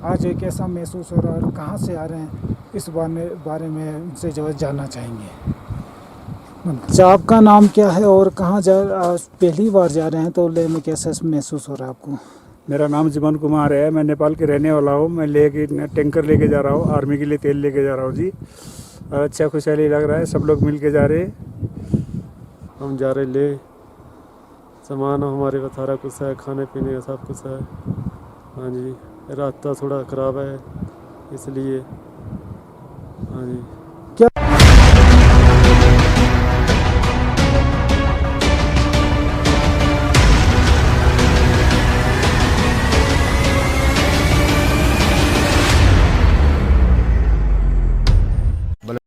आज कैसा महसूस हो रहा है और कहाँ से आ रहे हैं, इस बारे में उनसे जो है जानना चाहेंगे। अच्छा, आपका नाम क्या है और कहाँ पहली बार जा रहे हैं, तो लेह में कैसा महसूस हो रहा है आपको? मेरा नाम जीवन कुमार है, मैं नेपाल के रहने वाला हूँ। मैं टैंकर लेके जा रहा हूँ, आर्मी के लिए तेल लेके जा रहा हूँ जी। और अच्छा खुशहाली लग रहा है, सब लोग मिल के जा रहे हैं। हम जा रहे ले सामान हमारे पास सारा कुछ है, खाने पीने का सब कुछ है। हाँ जी, रास्ता थोड़ा ख़राब है इसलिए। हाँ जी।